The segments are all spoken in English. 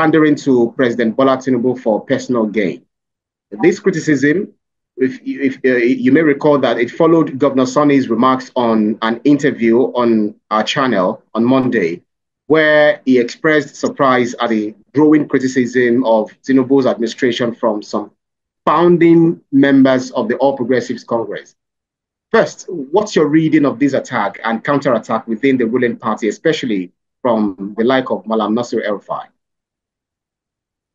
pandering to President Bola Tinubu for personal gain. This criticism, if you may recall that it followed Governor Sonny's remarks on an interview on our channel on Monday, where he expressed surprise at the growing criticism of Tinubu's administration from some founding members of the All Progressives Congress. First, what's your reading of this attack and counterattack within the ruling party, especially from the like of Malam Nasir El-Rufai?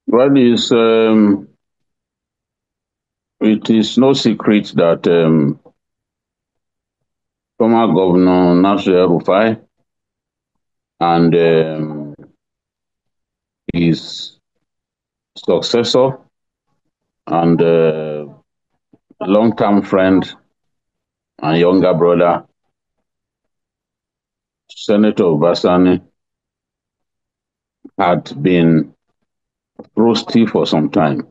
Well, it is no secret that former Governor Nasir El-Rufai and his successor and long-term friend and younger brother, Senator Obasani, had been frosty for some time.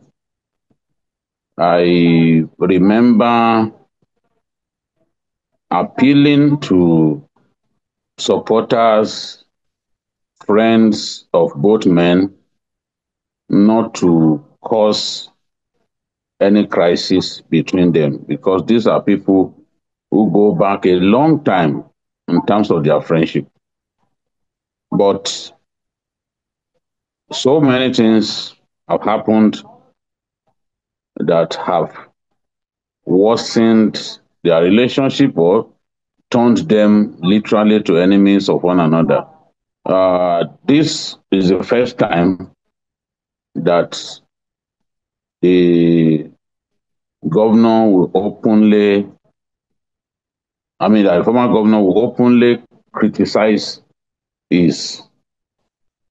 I remember appealing to supporters, friends of both men, not to cause any crisis between them, because these are people who go back a long time in terms of their friendship. But so many things have happened that have worsened their relationship or turned them literally to enemies of one another. This is the first time that the governor will openly, the former governor will openly criticize his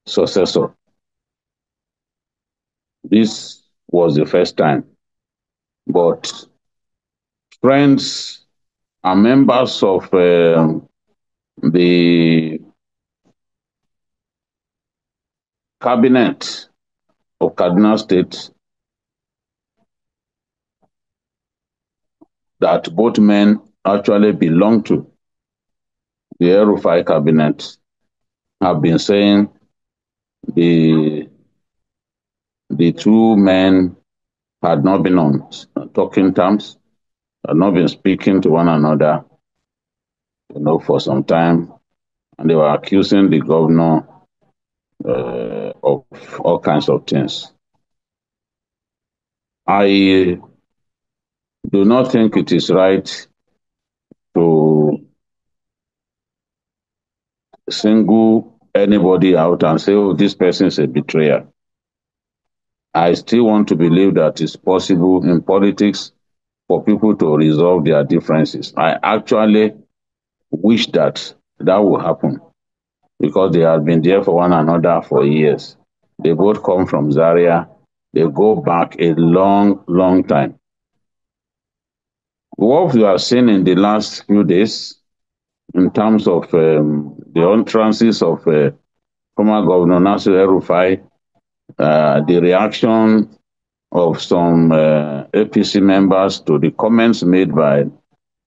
successor. This was the first time. But friends and members of the cabinet of Kaduna State that both men actually belong to, the El-Rufai cabinet, have been saying the two men had not been on talking terms, had not been speaking to one another, for some time, and they were accusing the governor of all kinds of things. I do not think it is right to single anybody out and say, oh, this person is a betrayer. I still want to believe that it's possible in politics for people to resolve their differences. I actually wish that would happen, because they have been there for one another for years. They both come from Zaria. They go back a long, long time. What we have seen in the last few days, in terms of the utterances of former Governor Nasir El-Rufai, the reaction of some APC members to the comments made by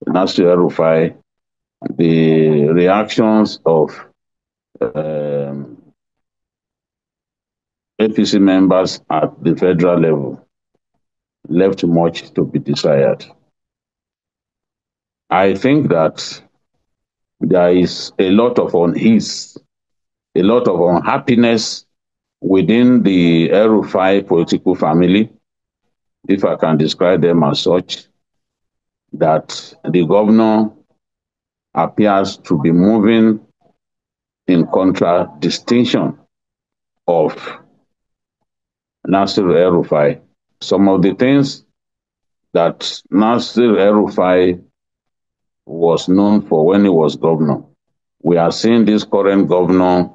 Nasir El-Rufai, the reactions of APC members at the federal level left much to be desired. I think that there is a lot of unease, a lot of unhappiness within the El-Rufai political family, if I can describe them as such, that the governor appears to be moving in contradistinction of Nasir El-Rufai. Some of the things that Nasir El-Rufai was known for when he was governor, we are seeing this current governor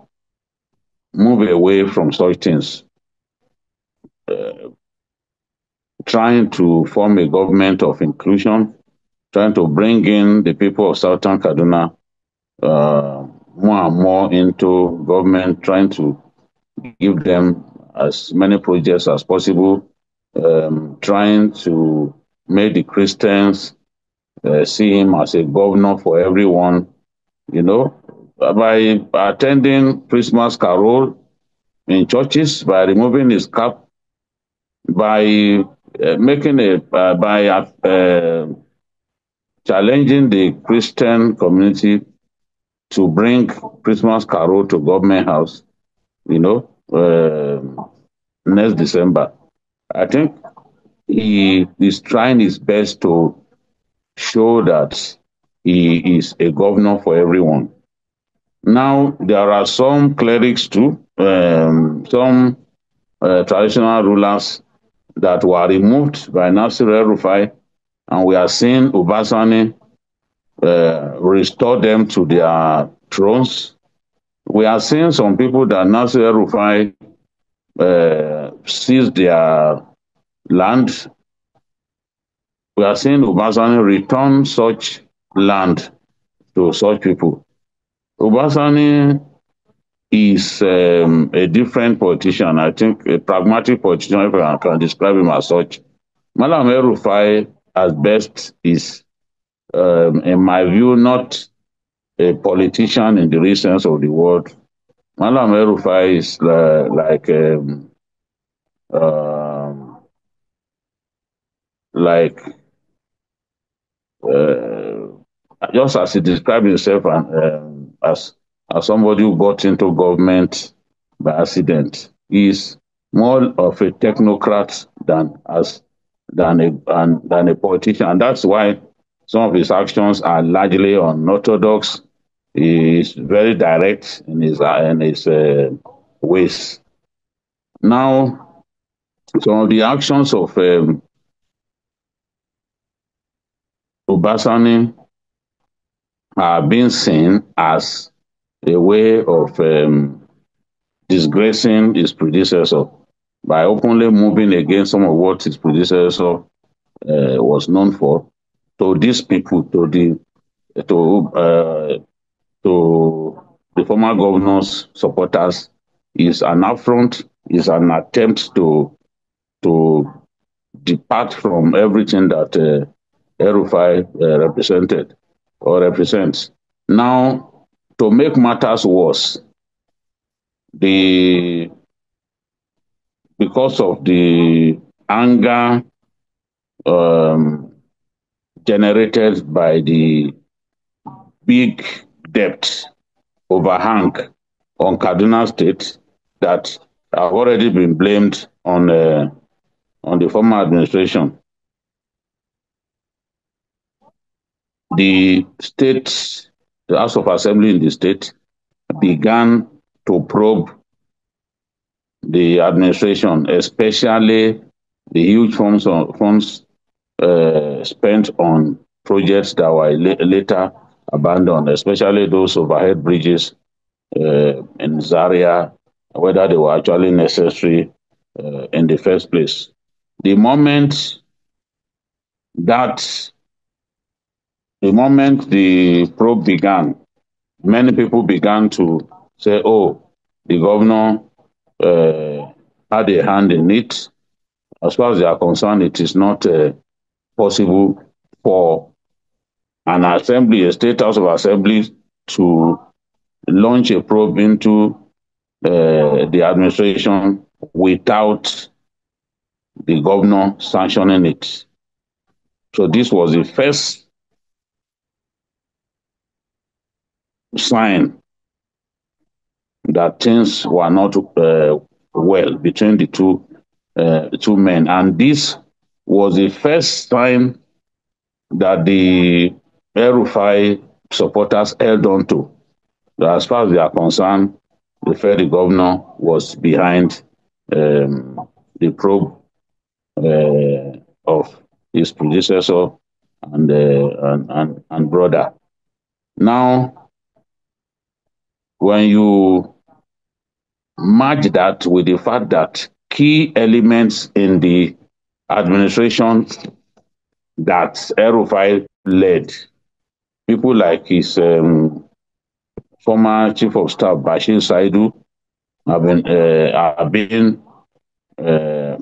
move away from such things, trying to form a government of inclusion, trying to bring in the people of Southern Kaduna more and more into government, trying to give them as many projects as possible, trying to make the Christians see him as a governor for everyone. By attending Christmas carol in churches, by removing his cap, by making a by challenging the Christian community to bring Christmas carol to government house, you know, next December. I think he is trying his best to show that he is a governor for everyone. Now, there are some clerics too, some traditional rulers that were removed by Nasir El-Rufai, and we are seeing Obasani restore them to their thrones. We are seeing some people that Nasir El-Rufai seized their land. We are seeing Obasani return such land to such people. Obasani is a different politician. I think a pragmatic politician, if I can describe him as such. Malam El-Rufai, at best, is, in my view, not a politician in the real sense of the word. Malam El-Rufai is um, like uh, just as he described himself, and as somebody who got into government by accident. He's more of a technocrat than a politician, and that's why some of his actions are largely unorthodox. He is very direct in his ways. Now, some of the actions of Obasani are being seen as a way of disgracing his predecessor by openly moving against some of what his predecessor was known for. To these people, to uh, to the former governor's supporters, is an affront, is an attempt to depart from everything that El-Rufai represented or represents. Now, to make matters worse, the because of the anger um, generated by the big debt overhang on Kaduna State that have already been blamed on the former administration. The state, the House of Assembly in the state, began to probe the administration, especially the huge funds spent on projects that were later abandoned, especially those overhead bridges in Zaria, whether they were actually necessary in the first place. The moment that the moment the probe began, many people began to say, "Oh, the governor had a hand in it." As far as they are concerned, it is not possible for an assembly, a state house of assembly, to launch a probe into the administration without the governor sanctioning it. So this was the first sign that things were not well between the two men, and this was the first time that the El-Rufai supporters held on to. As far as they are concerned, the federal governor was behind the probe of his predecessor and brother. Now, when you match that with the fact that key elements in the administration that El-Rufai led, people like his former chief of staff Bashir Saidu have been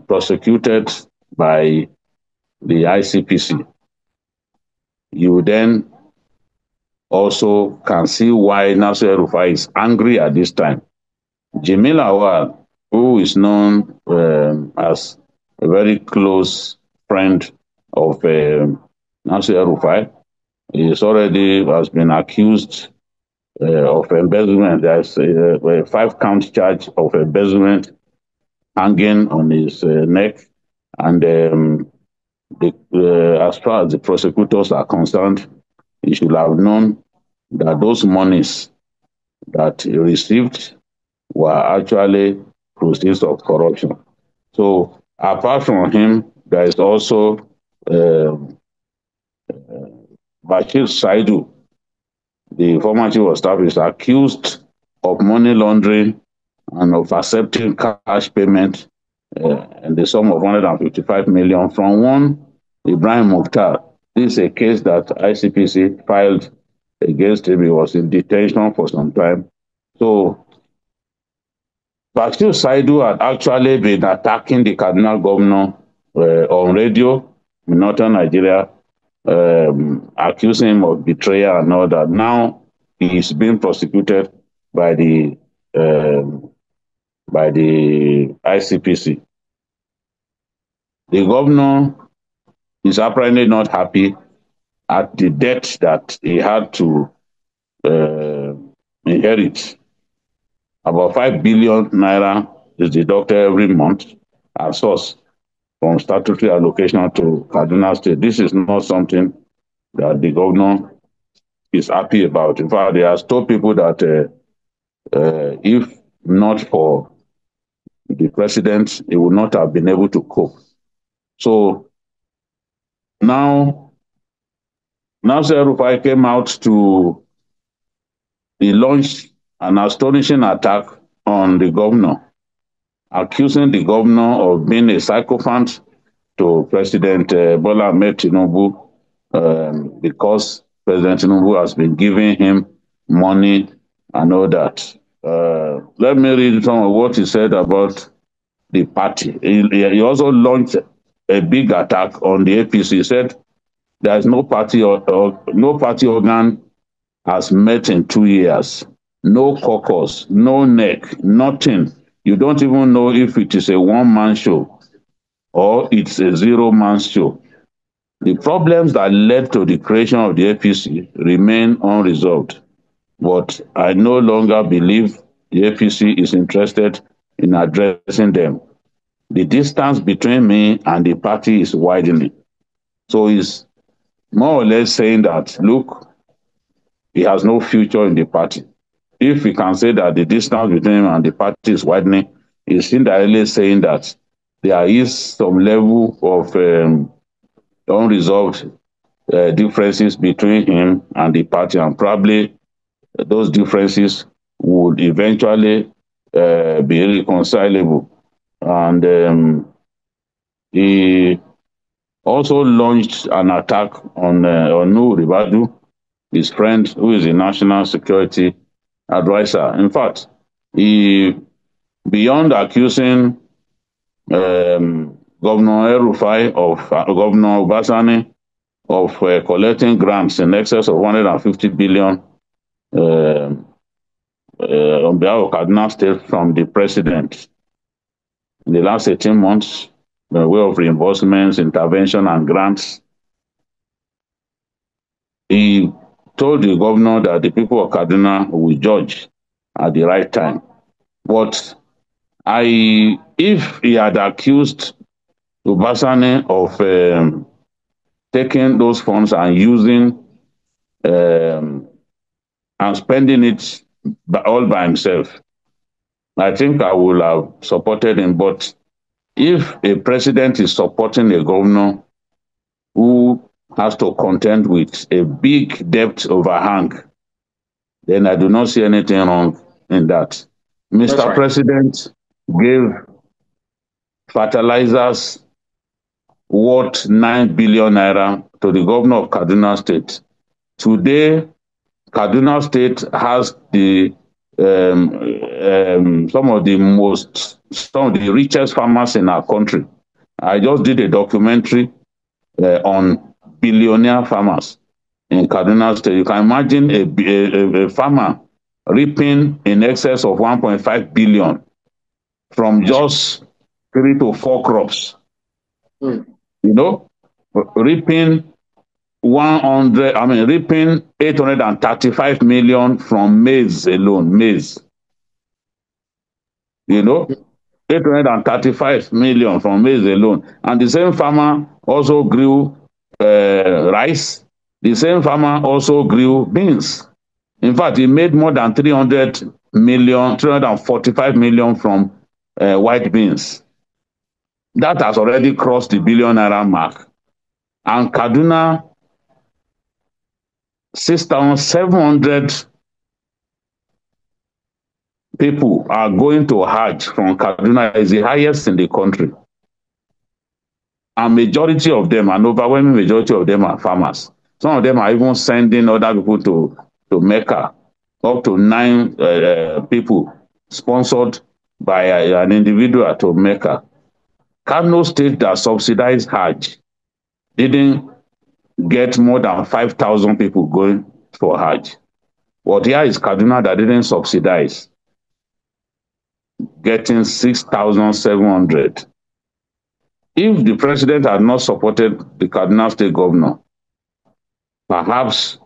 prosecuted by the ICPC. You then also can see why Nasir El-Rufai is angry at this time. Jamil Awal who is known as a very close friend of Nasir El-Rufai, is already has been accused of embezzlement. There's a five-count charge of embezzlement hanging on his neck, and as far as the prosecutors are concerned, he should have known that those monies that he received were actually proceeds of corruption. So apart from him, there is also uh, Bashir Saidu, the former chief of staff, is accused of money laundering and of accepting cash payment in the sum of 155 million from one Ibrahim Mukhtar. This is a case that ICPC filed against him. He was in detention for some time. So Bashir Saidu had actually been attacking the Kaduna governor on radio in northern Nigeria, accusing him of betrayal and all that. Now he is being prosecuted by the ICPC. The governor is apparently not happy at the debt that he had to inherit. About 5 billion naira is deducted every month as source from statutory allocation to Kaduna State. This is not something that the governor is happy about. In fact, he has told people that if not for the president, he would not have been able to cope. So now, Nasir El-Rufai came out to launch an astonishing attack on the governor, accusing the governor of being a sycophant to President Bola Ahmed Tinubu because President Tinubu has been giving him money and all that. Let me read some of what he said about the party. He also launched a big attack on the APC. He said there is no party or no party organ has met in 2 years. No caucus, no neck, nothing. You don't even know if it is a one-man show or it's a zero-man show. The problems that led to the creation of the APC remain unresolved, but I no longer believe the APC is interested in addressing them. The distance between me and the party is widening. So he's more or less saying that, look, he has no future in the party. If we can say that the distance between him and the party is widening, he's indirectly saying that there is some level of unresolved differences between him and the party, and probably those differences would eventually be reconcilable. And he also launched an attack on Nuhu Ribadu, his friend, who is a national security advisor. In fact, he, beyond accusing Governor El-Rufai of Governor Obasani of collecting grants in excess of 150 billion on behalf of Kaduna State from the president in the last 18 months, by way of reimbursements, intervention, and grants. He told the governor that the people of Kaduna will judge at the right time. But if he had accused Obasani of taking those funds and using and spending it all by himself, I think I would have supported him. But if a president is supporting a governor who has to contend with a big debt overhang, then I do not see anything wrong in that. Mr. Right. President gave fertilizers worth 9 billion naira to the governor of Kaduna State. Today, Kaduna State has some of the richest farmers in our country. I just did a documentary on billionaire farmers in Kaduna State. You can imagine a farmer reaping in excess of 1.5 billion from just 3 to 4 crops. Mm. You know, reaping 100, I mean, reaping 835 million from maize alone, maize, you know, 835 million from maize alone. And the same farmer also grew rice. The same farmer also grew beans. In fact, he made more than 300 million, 345 million from white beans. That has already crossed the billion naira mark. And Kaduna, 6,700 people are going to Hajj from Kaduna, is the highest in the country. And majority of them, an overwhelming majority of them are farmers. Some of them are even sending other people to Mecca, up to 9 people sponsored by an individual to Mecca. Kano State that subsidized Hajj didn't get more than 5,000 people going for Hajj. But here is Kaduna that didn't subsidize, getting 6,700. If the president had not supported the Kaduna State governor, perhaps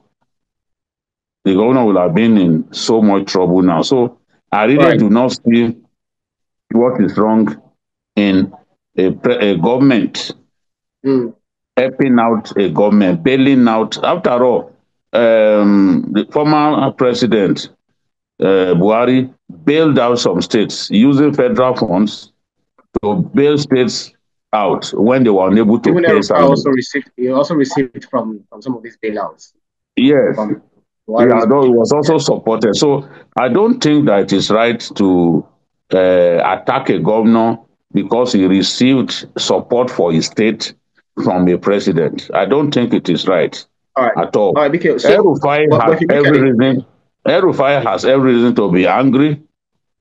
the governor would have been in so much trouble now. So I really Right. do not see what is wrong in a government Mm. helping out a government, bailing out. After all, the former president Buhari bailed out some states using federal funds to bail states out when they were unable to Even pay El-Rufai salaries. also received. He also received from some of these bailouts Yes, from yeah, Buhari's though it regime. was Yeah. also supported. So I don't think that it is right to attack a governor because he received support for his state from a president. I don't think it is right All right. at all. All right. Because so, El-Rufai but has if you look at every it, reason. El-Rufai has every reason to be angry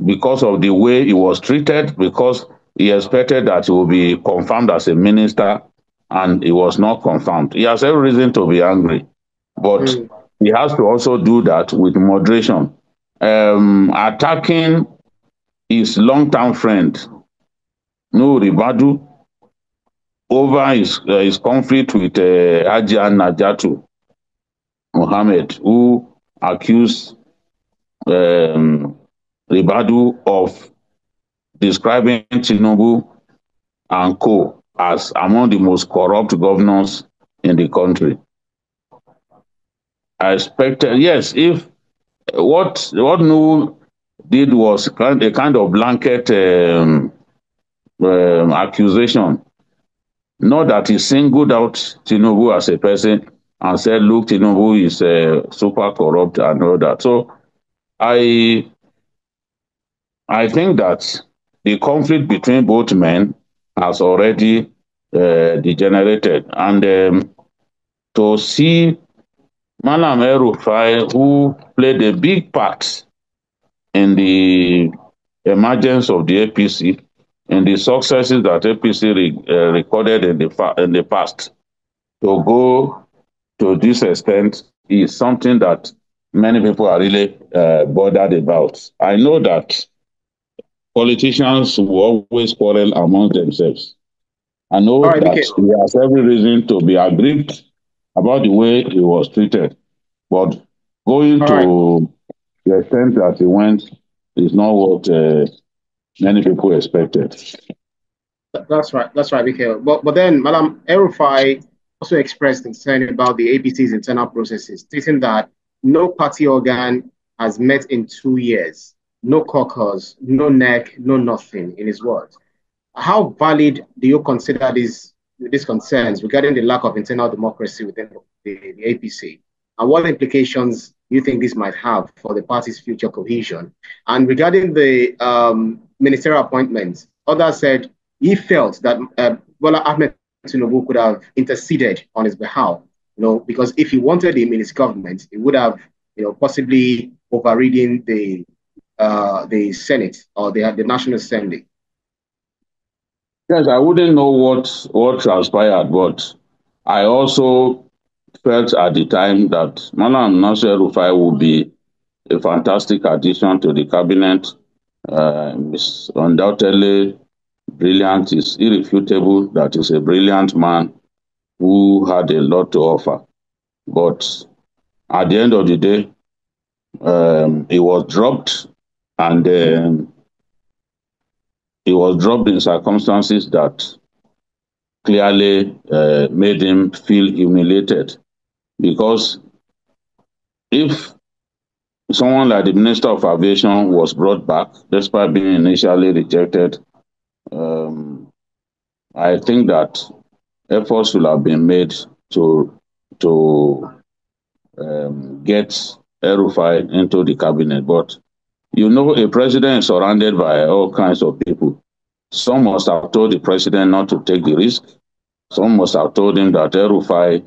because of the way he was treated, because he expected that he would be confirmed as a minister and he was not confirmed. He has every reason to be angry, but mm, he has to also do that with moderation. Attacking his long-term friend, Nuhu Ribadu, over his conflict with Hajiya Najatu Mohammed, who accused Ribadu of describing Tinubu and co as among the most corrupt governors in the country. I expected, yes, if what Nuhu did was a kind of blanket accusation, not that he singled out Tinubu as a person and said, look, Tinubu is super corrupt and all that. So I I think that the conflict between both men has already degenerated. And to see Malam El-Rufai, who played a big part in the emergence of the APC and the successes that APC recorded in the past, to go to this extent is something that many people are really bothered about. I know that politicians will always quarrel among themselves. I all know right, that BK. he has every reason to be aggrieved about the way he was treated, but going All right. to the extent that he went is not what many people expected. That's right. That's right, BK. But then Madam El-Rufai also expressed concern about the APC's internal processes, stating that no party organ has met in 2 years, no caucus, no neck, no nothing, in his words. How valid do you consider these concerns regarding the lack of internal democracy within the APC? And what implications do you think this might have for the party's future cohesion? And regarding the ministerial appointments, others said he felt that Bola Ahmed Tinubu could have interceded on his behalf, because if he wanted him in his government, he would have, possibly overridden the Senate or the National Assembly. Yes, I wouldn't know what transpired, but I also felt at the time that Malam Nasser Rufai would be a fantastic addition to the cabinet is undoubtedly brilliant. It's irrefutable that he's a brilliant man who had a lot to offer. But at the end of the day, he was dropped, and he was dropped in circumstances that clearly made him feel humiliated. Because if someone like the Minister of Aviation was brought back, despite being initially rejected, um, I think that efforts will have been made to get El-Rufai into the cabinet. But you know, a president is surrounded by all kinds of people. Some must have told the president not to take the risk. Some must have told him that El-Rufai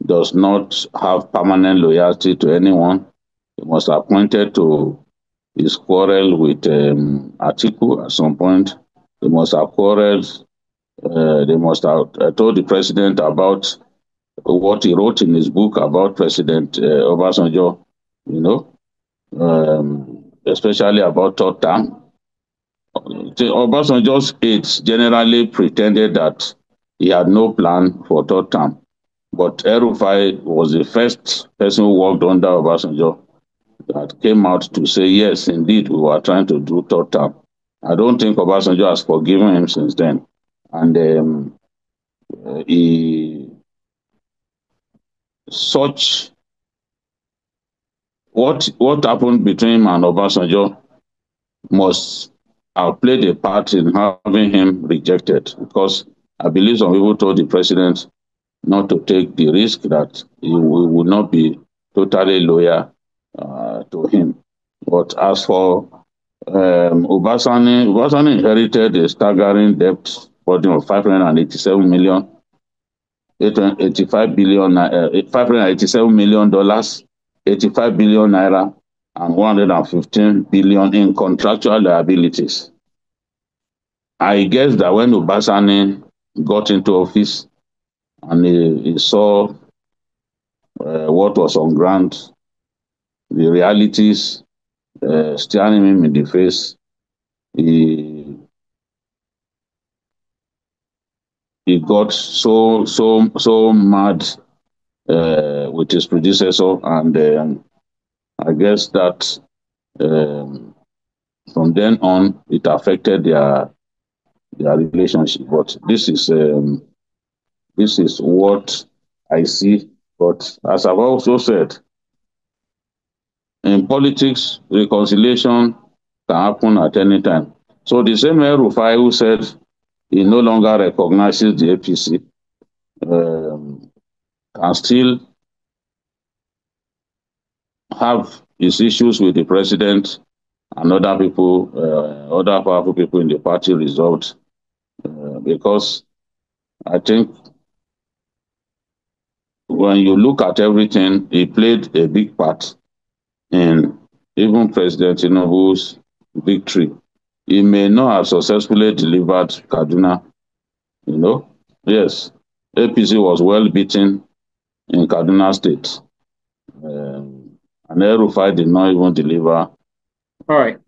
does not have permanent loyalty to anyone. He must have pointed to his quarrel with Atiku at some point. They must have quarreled. They must have told the president about what he wrote in his book about President Obasanjo, you know, especially about third term. Obasanjo's aides generally pretended that he had no plan for third term. But El-Rufai was the first person who worked under Obasanjo that came out to say, yes, indeed, we were trying to do third term. I don't think Obasanjo has forgiven him since then. And he, such, what happened between him and Obasanjo must have played a part in having him rejected, because I believe some people told the president not to take the risk, that he would not be totally loyal to him. But as for Obasani inherited a staggering debt burden of 587 million, 85 billion, $587 million, 85 billion naira, and 115 billion in contractual liabilities. I guess that when Obasani got into office and he saw what was on ground, the realities staring him in the face, he got so mad with his predecessor, and I guess that from then on it affected their relationship. But this is what I see. But as I've also said, in politics, reconciliation can happen at any time. So the same El-Rufai who said he no longer recognizes the APC can still have his issues with the president and other people, other powerful people in the party resolved, because I think when you look at everything, he played a big part in even President Tinubu's victory. He may not have successfully delivered Kaduna, you know. Yes, APC was well beaten in Kaduna State. And El-Rufai did not even deliver All right.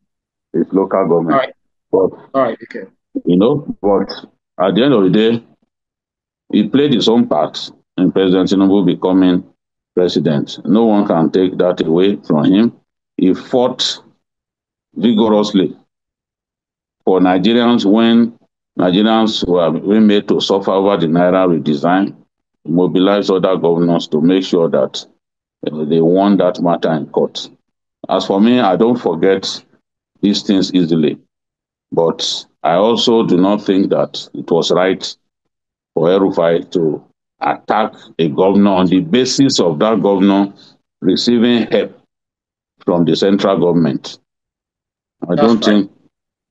his local All government. right. But, All right. Okay. you know, but at the end of the day, he played his own part in President Tinubu becoming president. No one can take that away from him. He fought vigorously for Nigerians when Nigerians were being made to suffer over the Naira redesign. He mobilized other governors to make sure that they won that matter in court. As for me, I don't forget these things easily. But I also do not think that it was right for El-Rufai to attack a governor on the basis of that governor receiving help from the central government. I don't think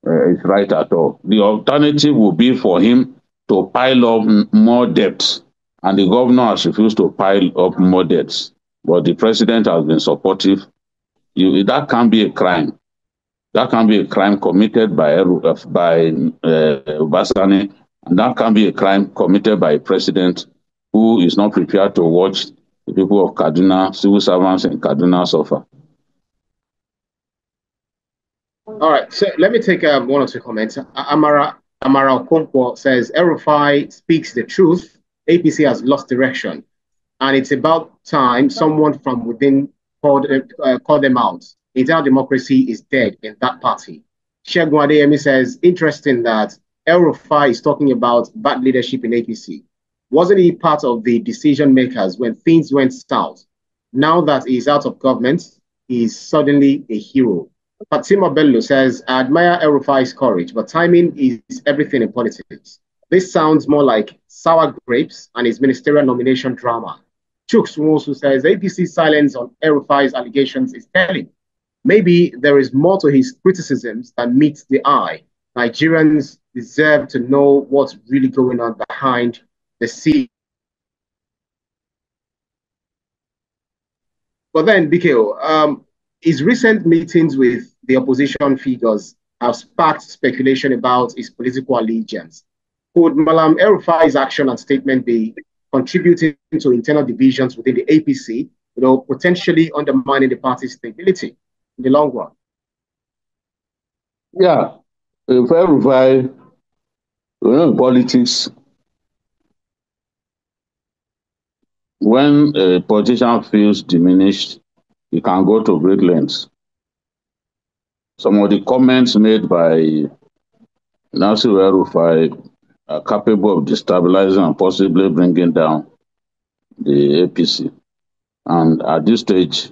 it's right at all. The alternative would be for him to pile up more debt, and the governor has refused to pile up more debts. But the president has been supportive. That can't be a crime. That can be a crime committed by Obasani, and that can be a crime committed by a president who is not prepared to watch the people of Kaduna, civil servants in Kaduna suffer. All right, so let me take one or two comments. Amara Okonkwo says El-Rufai speaks the truth. APC has lost direction, and it's about time someone from within called them out. Internal democracy is dead in that party. Shegun Adeyemi says, interesting that El-Rufai is talking about bad leadership in APC. Wasn't he part of the decision makers when things went south? Now that he's out of government, he's suddenly a hero. Fatima Bello says, I admire El-Rufai's courage, but timing is everything in politics. This sounds more like sour grapes and his ministerial nomination drama. Chooks also says, APC's silence on El-Rufai's allegations is telling. Maybe there is more to his criticisms than meets the eye. Nigerians deserve to know what's really going on behind the scenes. But then, BKO, his recent meetings with the opposition figures have sparked speculation about his political allegiance. Could Malam El-Rufai's action and statement be contributing to internal divisions within the APC, potentially undermining the party's stability in the long run? Yeah, if El-Rufai, in politics, when a politician feels diminished, he can go to great lengths. Some of the comments made by Nasir El-Rufai are capable of destabilizing and possibly bringing down the APC. And at this stage,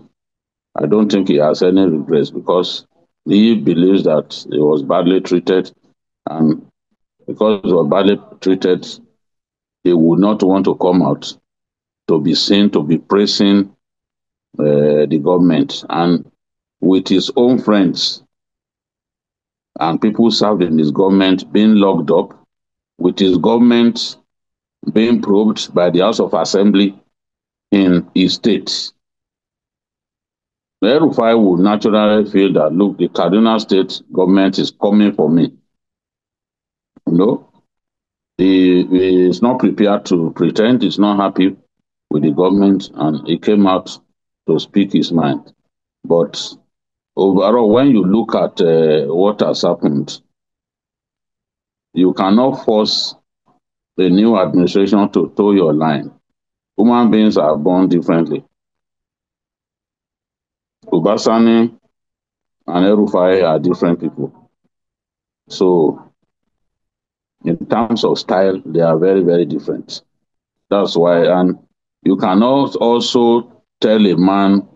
I don't think he has any regrets because he believes that he was badly treated, and because he was badly treated, he would not want to come out to be seen to be praising the government. And with his own friends and people served in his government being locked up, with his government being probed by the House of Assembly in his state, El-Rufai would naturally feel that, look, the Kaduna state government is coming for me. He is not prepared to pretend he's not happy with the government, and he came out to speak his mind. But overall, when you look at what has happened, you cannot force the new administration to toe your line. Human beings are born differently. Ubasani and El-Rufai are different people. So, in terms of style, they are very, very different. That's why, and you cannot also tell a man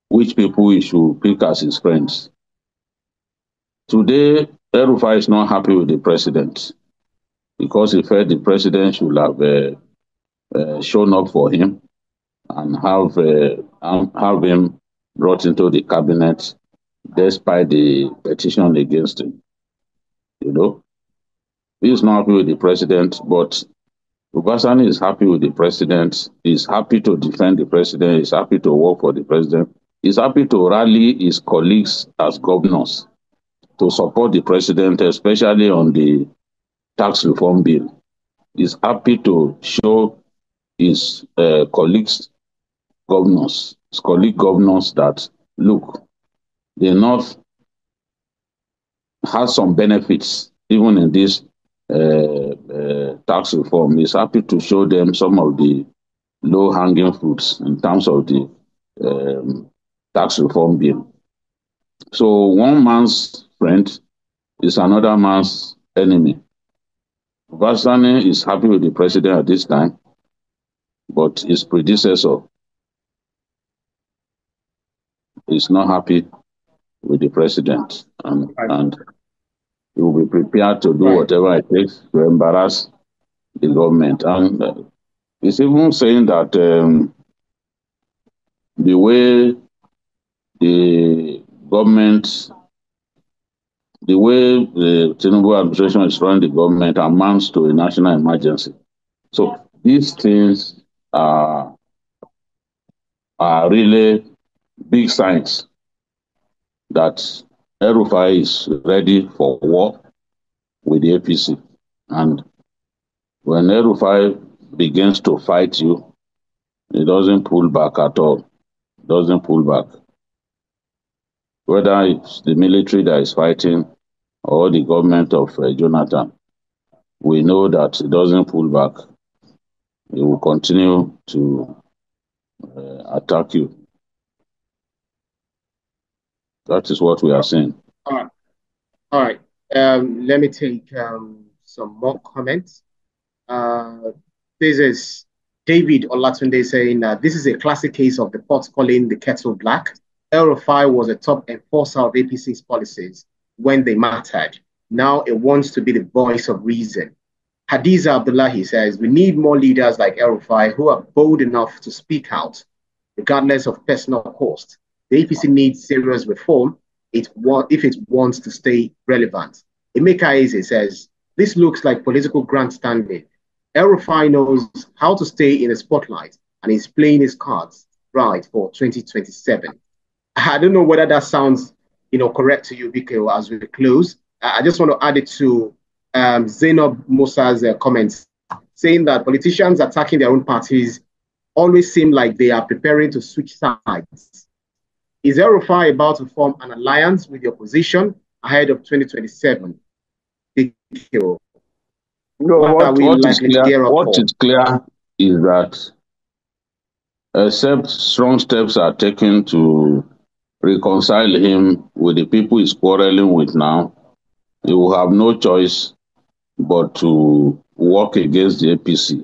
which people he should pick as his friends. Today, El-Rufai is not happy with the president because he felt the president should have shown up for him and have him brought into the cabinet despite the petition against him. He is not happy with the president, but Ubasani is happy with the president. He's happy to defend the president. He's happy to work for the president. He's happy to rally his colleagues as governors to support the president, especially on the tax reform bill. He's happy to show his colleague governors that, look, the North has some benefits even in this tax reform. He's happy to show them some of the low-hanging fruits in terms of the tax reform bill. So one man's friend is another man's enemy. Ubasani is happy with the president at this time, but his predecessor is not happy with the president, and he will be prepared to do whatever it takes to embarrass the government. And he's even saying that the way the government, the way the Tinubu administration is running the government amounts to a national emergency. So these things are really big signs that El-Rufai is ready for war with the APC. And when El-Rufai begins to fight you, he doesn't pull back at all. Doesn't pull back. whether it's the military that is fighting or the government of Jonathan, we know that it doesn't pull back. It will continue to attack you. That is what we are saying. All right. All right. Let me take some more comments. Uh, this is David Olatunde saying that this is a classic case of the pot calling the kettle black. El-Rufai was a top enforcer of APC's policies when they mattered. Now it wants to be the voice of reason. Hadiza Abdullahi says, we need more leaders like El-Rufai who are bold enough to speak out, regardless of personal cost. The APC needs serious reform if it wants to stay relevant. Emeka Eze says, this looks like political grandstanding. El-Rufai knows how to stay in the spotlight and is playing his cards right for 2027. I don't know whether that sounds, correct to you, Biko, as we close. I just want to add it to Zainab Musa's comments, saying that politicians attacking their own parties always seem like they are preparing to switch sides. Is El-Rufai about to form an alliance with the opposition ahead of 2027? Biko, what is clear is that except strong steps are taken to reconcile him with the people he's quarreling with now, he will have no choice but to work against the APC.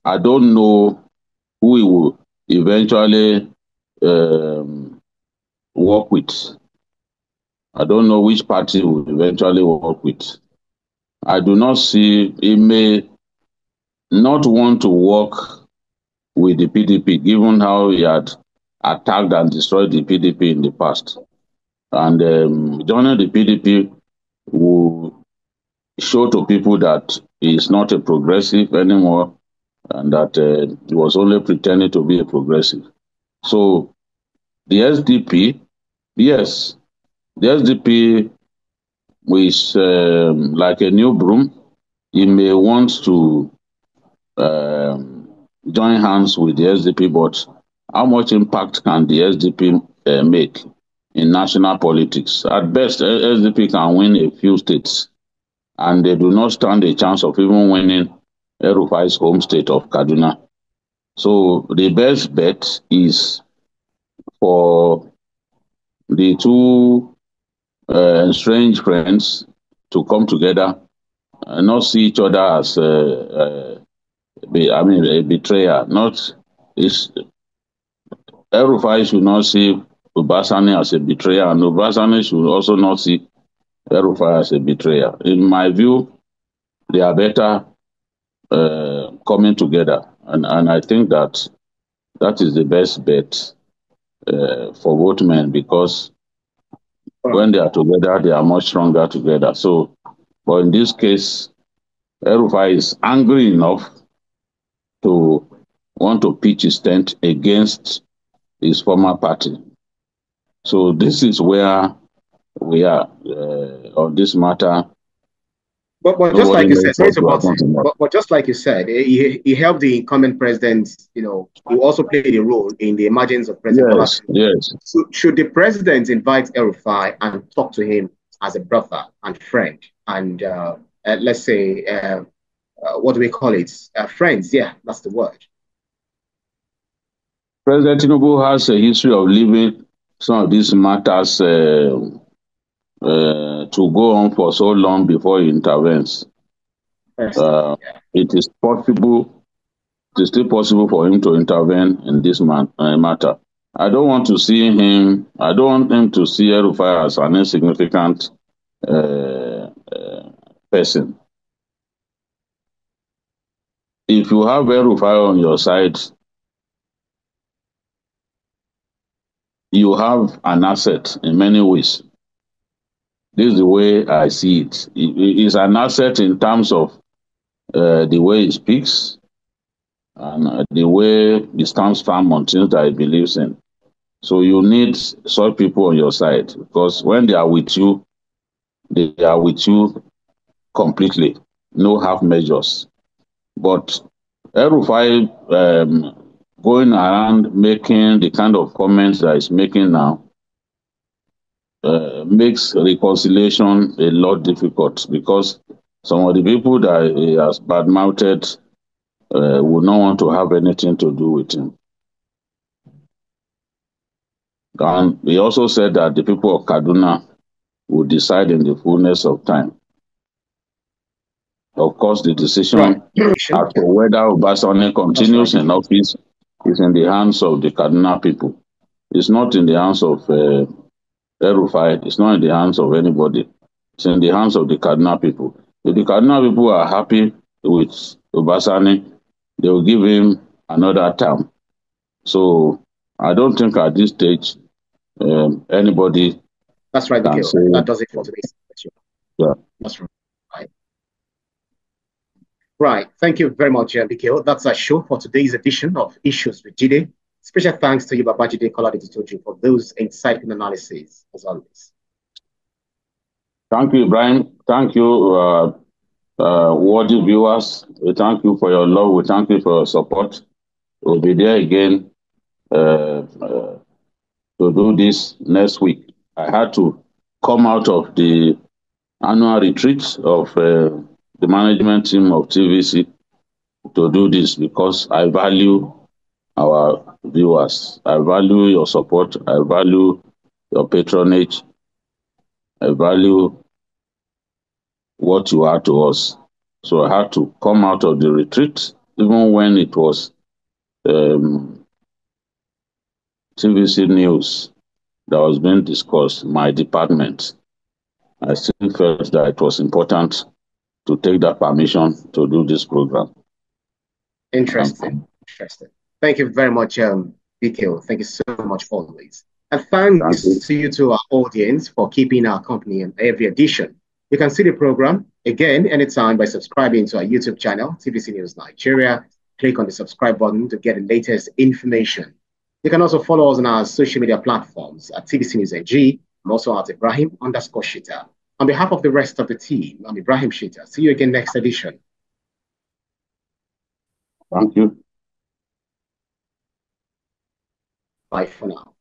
I don't know who he will eventually work with. I don't know which party he will eventually work with. I do not see, he may not want to work with the PDP, given how he had attacked and destroyed the PDP in the past. And joining the PDP will show to people that he is not a progressive anymore and that he was only pretending to be a progressive. So the SDP, yes, the SDP is like a new broom. He may want to join hands with the SDP, but how much impact can the SDP make in national politics? At best, SDP can win a few states, and they do not stand a chance of even winning El-Rufai's home state of Kaduna. So the best bet is for the two estranged friends to come together and not see each other as a betrayer. Not is El-Rufai should not see Ubasani as a betrayer, and Ubasani should also not see El-Rufai as a betrayer. In my view, they are better coming together, and I think that is the best bet for both men, because when they are together, they are much stronger together. So, but in this case, El-Rufai is angry enough to want to pitch his tent against his former party. So this is where we are on this matter. But just like you said, but just like you said, he helped the incumbent president. He also played a role in the emergence of President Bola. Yes. So should the president invite El-Rufai and talk to him as a brother and friend, and let's say, what do we call it? Friends, yeah, that's the word. President Tinubu has a history of leaving some of these matters to go on for so long before he intervenes. It is possible, it is still possible for him to intervene in this matter. I don't want to see him, I don't want him to see El-Rufai as an insignificant person. If you have El-Rufai on your side, you have an asset in many ways. This is the way I see it. It is an asset in terms of the way he speaks and the way he stands firm on things that he believes in. So you need such people on your side, because when they are with you completely, no half measures. But El-Rufai going around making the kind of comments that he's making now, makes reconciliation a lot difficult because some of the people that he has badmouthed would not want to have anything to do with him. And he also said that the people of Kaduna will decide in the fullness of time. Of course, the decision Right. as to whether Obasanjo continues in office is in the hands of the Kaduna people. It's not in the hands of El-Rufai. It's not in the hands of anybody. It's in the hands of the Kaduna people. If the Kaduna people are happy with Obasanjo, they will give him another term. So I don't think at this stage anybody That's right, can Mikhail. say, That does it for today's session. yeah. That's right. Right. Thank you very much, Mikhail. That's our show for today's edition of Issues with Jide. Special thanks to you, Babajide Koladititoju, for those insightful analyses, as always. Thank you, Ibrahim. Thank you, worthy viewers. We thank you for your love. We thank you for your support. We'll be there again to do this next week. I had to come out of the annual retreat of the management team of TVC to do this because I value our viewers. I value your support. I value your patronage. I value what you are to us. So I had to come out of the retreat, even when it was TVC News that was being discussed, my department. I still felt that it was important to take that permission to do this program. Interesting. Thank you very much, Mikhail. Thank you so much always. And thanks to you to our audience for keeping our company in every edition. You can see the program again anytime by subscribing to our YouTube channel, TVC News Nigeria. Click on the subscribe button to get the latest information. You can also follow us on our social media platforms at TVC News NG. I'm also at Ibrahim_Shita. On behalf of the rest of the team, I'm Ibrahim Shita. See you again next edition. Thank you. Bye for now.